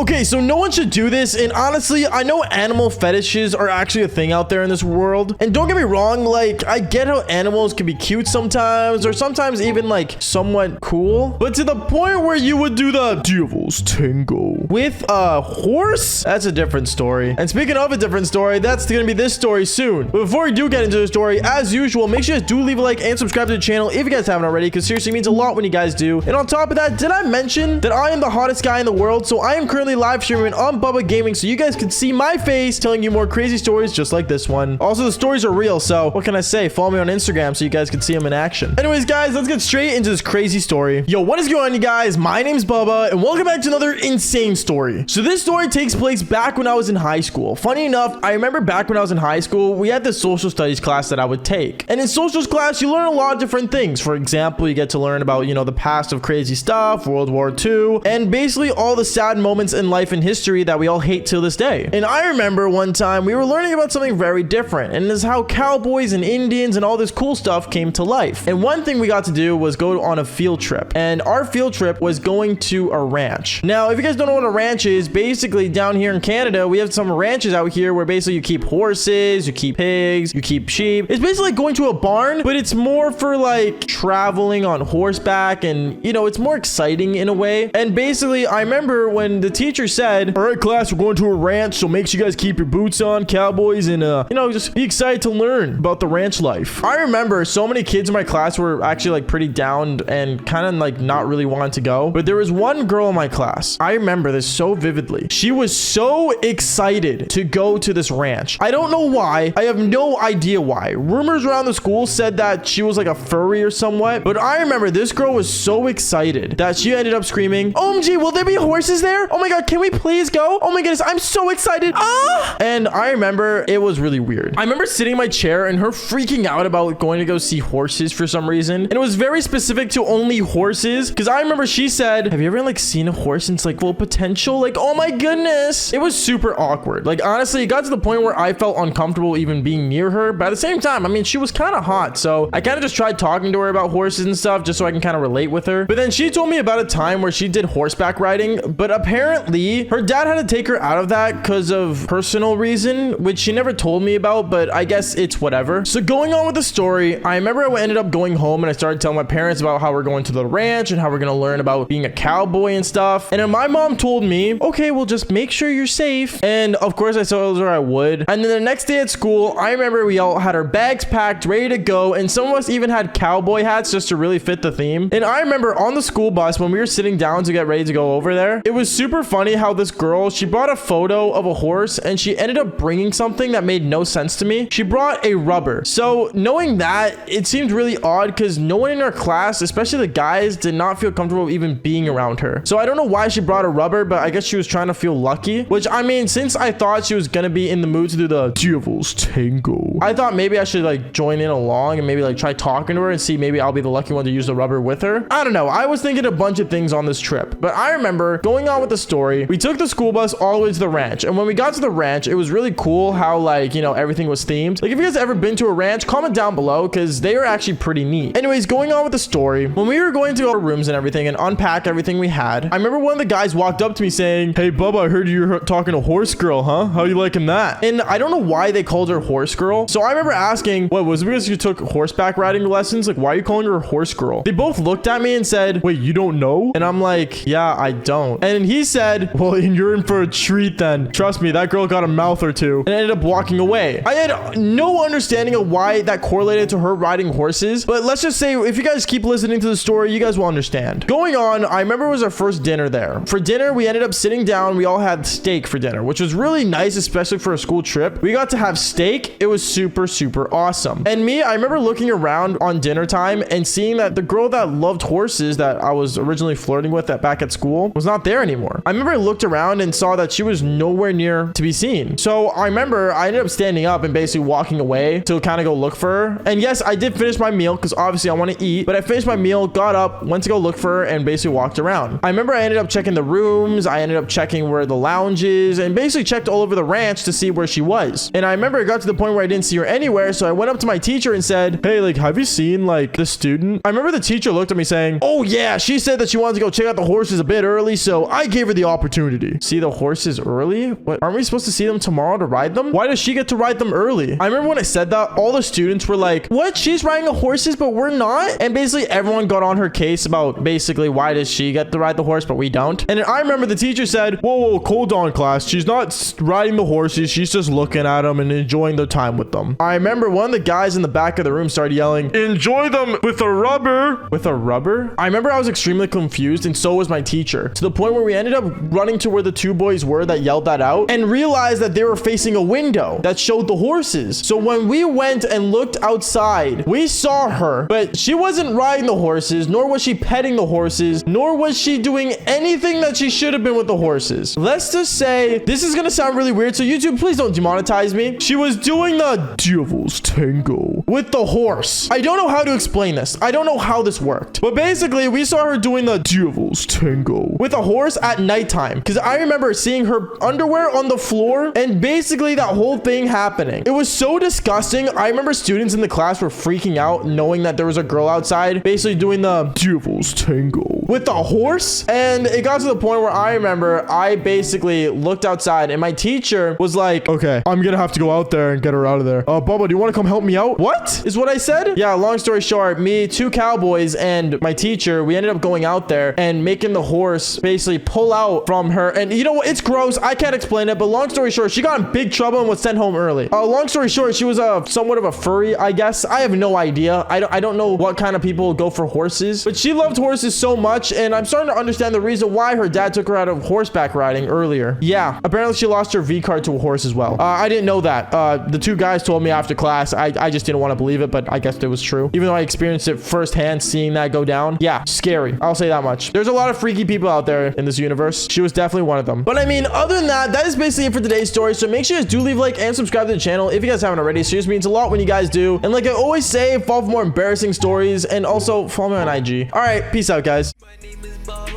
Okay, so no one should do this, and honestly, I know animal fetishes are actually a thing out there in this world. And don't get me wrong, like, I get how animals can be cute sometimes, or sometimes even, like, somewhat cool. But to the point where you would do the devil's tango with a horse? That's a different story. And speaking of a different story, that's gonna be this story soon. But before we do get into the story, as usual, make sure you guys do leave a like and subscribe to the channel if you guys haven't already, because seriously, it means a lot when you guys do. And on top of that, did I mention that I am the hottest guy in the world? So I am currently live streaming on Bubba Gaming, so you guys can see my face telling you more crazy stories just like this one. Also, the stories are real, so what can I say? Follow me on Instagram so you guys can see them in action. Anyways, guys, let's get straight into this crazy story. Yo, what is going on, you guys? My name's Bubba, and welcome back to another insane story. So this story takes place back when I was in high school. Funny enough, I remember back when I was in high school, we had this social studies class that I would take. And in social class, you learn a lot of different things. For example, you get to learn about, you know, the past of crazy stuff, World War II, and basically all the sad moments in life and history that we all hate till this day. And I remember one time we were learning about something very different, and this is how cowboys and Indians and all this cool stuff came to life. And one thing we got to do was go on a field trip, and our field trip was going to a ranch. Now, if you guys don't know what a ranch is, basically down here in Canada, we have some ranches out here where basically you keep horses, you keep pigs, you keep sheep. It's basically like going to a barn, but it's more for like traveling on horseback, and you know, it's more exciting in a way. And basically, I remember when the teacher said, all right, class, we're going to a ranch, so make sure you guys keep your boots on, cowboys, and you know, just be excited to learn about the ranch life. I remember so many kids in my class were actually like pretty down and kind of like not really wanting to go, but there was one girl in my class. I remember this so vividly. She was so excited to go to this ranch. I don't know why. I have no idea why. Rumors around the school said that she was like a furry or somewhat, but I remember this girl was so excited that she ended up screaming, OMG, will there be horses there? Oh my god, can we please go? Oh my goodness, I'm so excited. Ah! And I remember it was really weird. I remember sitting in my chair and her freaking out about going to go see horses for some reason. And it was very specific to only horses, because I remember she said, have you ever like seen a horse in its like full potential? Like, oh my goodness. It was super awkward. Like, honestly, it got to the point where I felt uncomfortable even being near her. But at the same time, I mean, she was kind of hot. So I kind of just tried talking to her about horses and stuff just so I can kind of relate with her. But then she told me about a time where she did horseback riding, but apparently her dad had to take her out of that because of personal reason, which she never told me about, but I guess it's whatever. So going on with the story, I remember I ended up going home and I started telling my parents about how we're going to the ranch and how we're going to learn about being a cowboy and stuff. And then my mom told me, okay, well, just make sure you're safe. And of course I told her I would. And then the next day at school, I remember we all had our bags packed, ready to go. And some of us even had cowboy hats just to really fit the theme. And I remember on the school bus when we were sitting down to get ready to go over there, it was super funny how this girl, she brought a photo of a horse and she ended up bringing something that made no sense to me. She brought a rubber. So knowing that, it seemed really odd because no one in our class, especially the guys, did not feel comfortable even being around her. So I don't know why she brought a rubber, but I guess she was trying to feel lucky, which I mean, since I thought she was gonna be in the mood to do the devil's tango, I thought maybe I should like join in along and maybe like try talking to her and see maybe I'll be the lucky one to use the rubber with her. I don't know. I was thinking a bunch of things on this trip, but I remember going on with the story, we took the school bus all the way to the ranch. And when we got to the ranch, it was really cool how like, you know, everything was themed. Like if you guys ever been to a ranch, comment down below because they are actually pretty neat. Anyways, going on with the story, when we were going to our rooms and everything and unpack everything we had, I remember one of the guys walked up to me saying, hey Bubba, I heard you were talking to Horse Girl, huh? How you liking that? And I don't know why they called her Horse Girl. So I remember asking, what was it because you took horseback riding lessons? Like, why are you calling her Horse Girl? They both looked at me and said, wait, you don't know? And I'm like, yeah, I don't. And he said, well, you're in for a treat then. Trust me, that girl got a mouth or two and ended up walking away. I had no understanding of why that correlated to her riding horses, but let's just say if you guys keep listening to the story, you guys will understand. Going on, I remember it was our first dinner there. For dinner, we ended up sitting down. We all had steak for dinner, which was really nice, especially for a school trip. We got to have steak. It was super, super awesome. And me, I remember looking around on dinner time and seeing that the girl that loved horses that I was originally flirting with back at school was not there anymore. I remember I looked around and saw that she was nowhere near to be seen. So I remember I ended up standing up and basically walking away to kind of go look for her. And yes, I did finish my meal because obviously I want to eat, but I finished my meal, got up, went to go look for her, and basically walked around. I remember I ended up checking the rooms. I ended up checking where the lounge is and basically checked all over the ranch to see where she was. And I remember it got to the point where I didn't see her anywhere. So I went up to my teacher and said, hey, like, have you seen like the student? I remember the teacher looked at me saying, oh yeah, she said that she wanted to go check out the horses a bit early. So I gave her the opportunity. See the horses early? What? Aren't we supposed to see them tomorrow to ride them? Why does she get to ride them early? I remember when I said that, all the students were like, what? She's riding the horses, but we're not? And basically everyone got on her case about basically why does she get to ride the horse, but we don't? And then I remember the teacher said, whoa, hold on, class. She's not riding the horses. She's just looking at them and enjoying their time with them. I remember one of the guys in the back of the room started yelling, enjoy them with a rubber. With a rubber? I remember I was extremely confused, and so was my teacher, to the point where we ended up running to where the two boys were that yelled that out and realized that they were facing a window that showed the horses. So when we went and looked outside, we saw her, but she wasn't riding the horses, nor was she petting the horses, nor was she doing anything that she should have been with the horses. Let's just say, this is gonna sound really weird, so YouTube, please don't demonetize me. She was doing the devil's tango with the horse. I don't know how to explain this. I don't know how this worked, but basically we saw her doing the devil's tango with a horse at nighttime, because I remember seeing her underwear on the floor and basically that whole thing happening. It was so disgusting. I remember students in the class were freaking out knowing that there was a girl outside basically doing the devil's tango with the horse, and it got to the point where I remember I basically looked outside and my teacher was like, okay, I'm gonna have to go out there and get her out of there. Bubba, do you want to come help me out? What is what I said? Yeah, long story short, me, two cowboys, and my teacher, we ended up going out there and making the horse basically pull out from her. And you know what? It's gross. I can't explain it, but long story short, she got in big trouble and was sent home early. Long story short, she was somewhat of a furry, I guess. I have no idea. I don't know what kind of people go for horses, but she loved horses so much, and I'm starting to understand the reason why her dad took her out of horseback riding earlier. Yeah, apparently she lost her V card to a horse as well. I didn't know that. The two guys told me after class. I just didn't want to believe it, but I guess it was true. Even though I experienced it firsthand, seeing that go down. Yeah, scary. I'll say that much. There's a lot of freaky people out there in this universe. She was definitely one of them. But I mean, other than that, that is basically it for today's story. So make sure you guys do leave a like and subscribe to the channel if you guys haven't already. Seriously, means a lot when you guys do. And like I always say, follow for more embarrassing stories, and also follow me on IG. All right, peace out, guys. My name is Baba.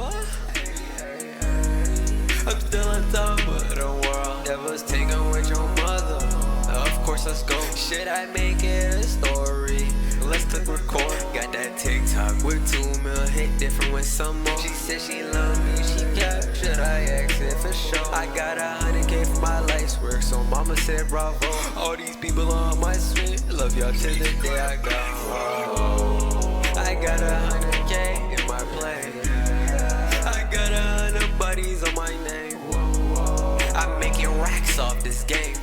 I'm still on top of the world. Never taken with your mother. Of course, let's go. Should I make it a story? Let's click record. Got that TikTok with 2 mil hit different with some more. She said she love me, she kept. Should I ask it for sure? I got 100K for my life's work, so mama said bravo. All these people on my street, love y'all till the day I go. I got 100K in my plane. I got 100 buddies on my name. I'm making racks off this game.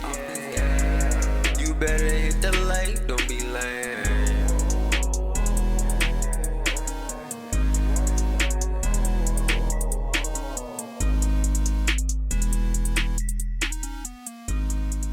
You better hit the like.